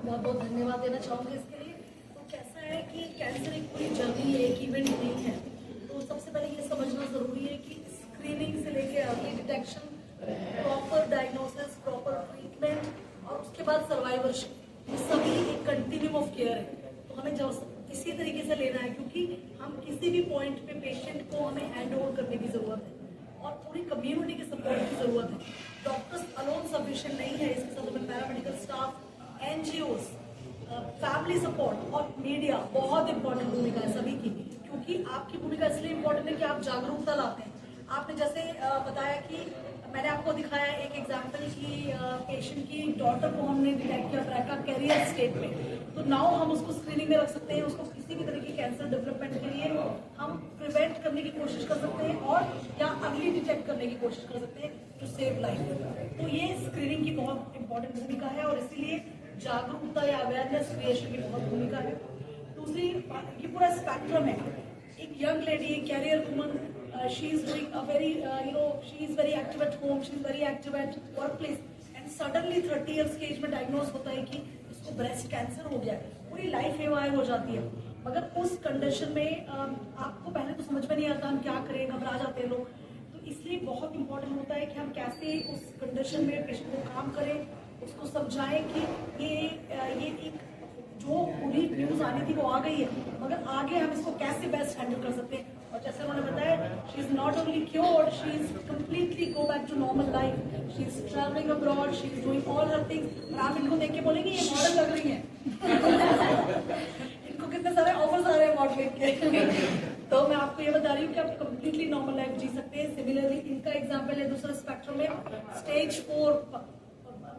बहुत बहुत धन्यवाद देना चाहूँगी इसके लिए। तो कैसा है कि कैंसर एक पूरी जर्नी है, एक इवेंट नहीं है। तो सबसे पहले ये समझना ज़रूरी है कि स्क्रीनिंग से लेके early detection, proper diagnosis, proper treatment और उसके बाद सर्वाइवरशिप, ये सभी एक कंटिन्यूम ऑफ केयर है। तो हमें जब इसी तरीके से लेना है, क्योंकि हम किसी भी पॉइंट पे पेशेंट को हमें हैंड ओवर करने की ज़रूरत है और पूरी कम्युनिटी के सपोर्ट की ज़रूरत है। डॉक्टर्स अलोन सफिशिएंट नहीं है, इसके साथ हमें paramedical staff, NGOs, family support और मीडिया बहुत इंपॉर्टेंट भूमिका है सभी की। क्योंकि आपकी भूमिका इसलिए इम्पोर्टेंट है कि आप जागरूकता लाते हैं। आपने जैसे बताया कि मैंने आपको दिखाया एक एग्जाम्पल की पेशेंट की डॉटर को हमने डिटेक्ट किया ट्रैका कैरियर स्टेट में, तो नाउ हम उसको स्क्रीनिंग में रख सकते हैं। उसको किसी भी तरह की कैंसर डेवलपमेंट के लिए हम प्रिवेंट करने की कोशिश कर सकते हैं और या अर्ली डिटेक्ट करने की कोशिश कर सकते हैं टू सेव लाइफ। तो ये स्क्रीनिंग की बहुत इंपॉर्टेंट भूमिका है और इसीलिए जागरूकता या अवेयरनेस क्रिएशन की बहुत भूमिका है। दूसरी ये पूरा स्पेक्ट्रम है। एक यंग लेडी, एक career woman, she is doing a very she is very active at home, she is very active at workplace, and suddenly 30 years के एज में डायग्नोज होता है कि इसको ब्रेस्ट कैंसर हो गया है। पूरी लाइफ हेवायर हो जाती है। मगर उस कंडीशन में आपको पहले तो समझ में नहीं आता हम क्या करें, घबरा जाते हैं लोग। तो इसलिए बहुत इंपॉर्टेंट होता है कि हम कैसे उस कंडीशन में पेशेंट को काम करें, उसको समझाएं कि ये एक जो पूरी न्यूज आनी थी वो आ गई है, मगर आगे हम इसको कैसे बेस्ट हैंडल कर सकते हैं। और जैसे उन्होंने बताया, she is not only cured, she is completely go back to normal life, she is travelling abroad, she is doing all her things. और आप इनको देख के बोलेंगे ये मॉडल लग रही है इनको कितने सारे ऑफर्स आ रहे हैं मॉडलिंग के तो मैं आपको ये बता रही हूँ कि आप कम्प्लीटली नॉर्मल लाइफ जी सकते हैं। सिमिलरली इनका एग्जाम्पल है दूसरा स्पेक्ट्रम में, stage 4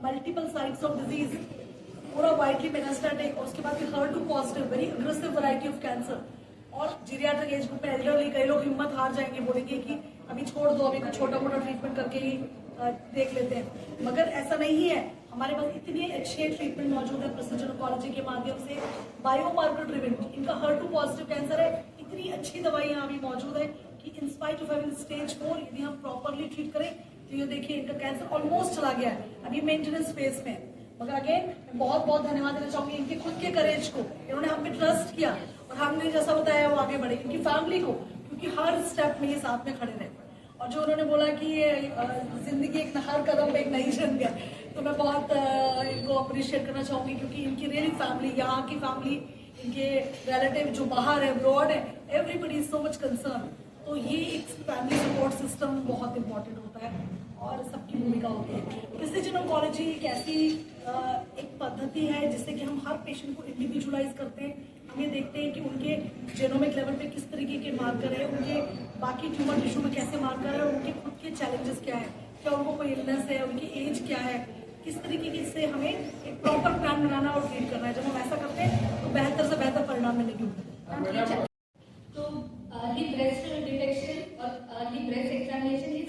multiple sites of disease, पूरा वाइडली मेटास्टैटिक, और उसके बाद HER2 positive, very aggressive variety of cancer. और जीरियाट्रिक एज ग्रुप में एल्डरली, कई लोग हिम्मत हार जाएंगे, बोलेंगे कि अभी छोड़ दो, अभी कुछ छोटा मोटा ट्रीटमेंट करके ही देख लेते हैं। मगर ऐसा नहीं है, हमारे पास इतने अच्छे ट्रीटमेंट मौजूद है प्रिसिजन ऑन्कोलॉजी के माध्यम से, बायोमार्कर ड्रिवन। इनका HER2 पॉजिटिव कैंसर है, इतनी अच्छी दवाइयां अभी मौजूद है कि in spite of having stage 4 यदि हम प्रॉपरली ट्रीट करें तो ये देखिए इनका कैंसर ऑलमोस्ट चला गया है, अभी मेंटेनेंस फेज में। मगर अगेन मैं बहुत बहुत धन्यवाद देना चाहूंगी इनके खुद के करेज को, इन्होंने हम पे ट्रस्ट किया और हमने जैसा बताया वो आगे बढ़े, इनकी फैमिली को, क्योंकि हर स्टेप में ये साथ में खड़े रहे। और जो उन्होंने बोला कि ये जिंदगी एक हर कदम पे एक नई जन्म है, तो मैं बहुत इनको अप्रिशिएट करना चाहूंगी, क्योंकि इनकी रियली फैमिली, यहाँ की फैमिली, इनके रिलेटिव जो बाहर है, अब्रॉड है, everybody is so much concern. तो ये एक फैमिली सपोर्ट सिस्टम बहुत इंपॉर्टेंट होता है और सबकी भूमिका होती है। प्रिसिजन ऑन्कोलॉजी एक ऐसी एक पद्धति है जिससे कि हम हर पेशेंट को इंडिविजुअलाइज करते हैं। हम ये देखते हैं कि उनके जेनोमिक लेवल पे किस तरीके के मार्कर है, उनके बाकी ट्यूमर टिश्यू में कैसे मार्कर है, उनके खुद के चैलेंजेस क्या है, क्या उनको कोई इलनेस है, उनकी एज क्या है, किस तरीके से हमें एक प्रॉपर प्लान बनाना और ट्रीट करना है। जब हम ऐसा करते हैं तो बेहतर से बेहतर परिणाम मिलेंगे उनको। तो अर्ली ब्रेस्ट डिटेक्शन और early breast examination is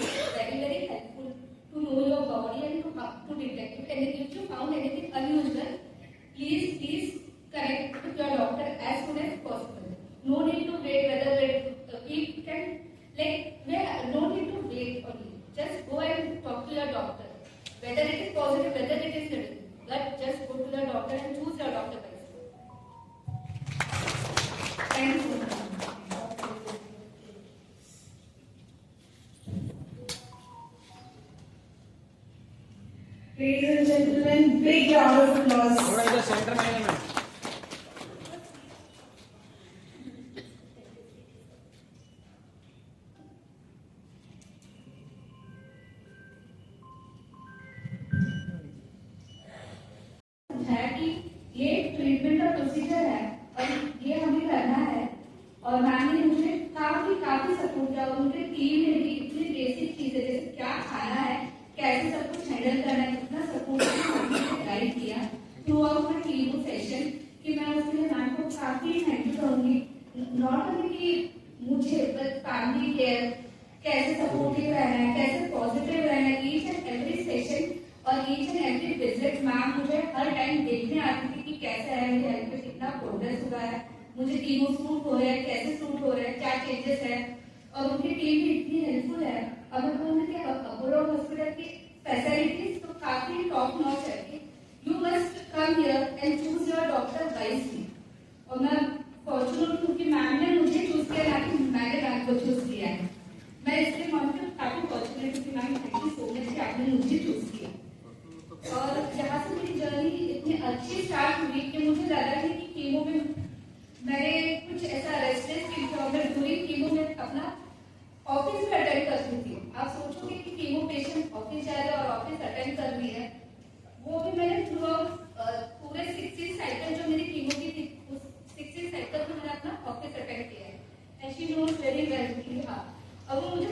very helpful to know your body and to detect it. And if you found anything unusual, please connect with your doctor as soon as possible. No need to wait whether we can no need to wait only. Just go and talk to your doctor. Whether it is positive, whether it is negative, but just go to your doctor and choose your doctor wisely. Thank you so much. Ladies and gentlemen, big round of applause. थोड़ा इधर centre में है मैं। है कि ये treatment का procedure है और ये हमें करना है। और मैम ने मुझे काफी सपोर्ट किया। उनके टीम ने भी इतनी बेसिक चीजें जैसे क्या खाना है, कैसे सब कुछ हैंडल करना है, कितना सपोर्ट गाइड किया through out the chemo session कि मैं उसके लिए मैम को काफी थैंक यू करूंगी। नॉट ओनली कि मुझे बट फैमिली केयर, कैसे सपोर्टिव रहना है, कैसे पॉजिटिव रहना है, ईच एंड एवरी सेशन और each and every visit ma'am मुझे हर टाइम देखने आती थी कि कैसा है, मेरी हेल्थ पे कितना प्रोग्रेस हुआ है, मुझे कीमो सूट हो रहा है, कैसे सूट हो रहा है, क्या चेंजेस है। और उनकी टीम भी इतनी हेल्पफुल है। अगर बोलूँ कि अपोलो हॉस्पिटल की फैसिलिटीज तो काफी टॉप नॉच है। You must come here and chemo patient office जा रहे हैं और ऑफिस अटेंड कर रही है, वो भी मैंने थ्रू पूरे 60 साइकिल जो मेरी कीमो की थी उस 60 साइकिल में मैंने अपना ऑफिस अटेंड किया है। And she knows very well कि हाँ, अब वो मुझे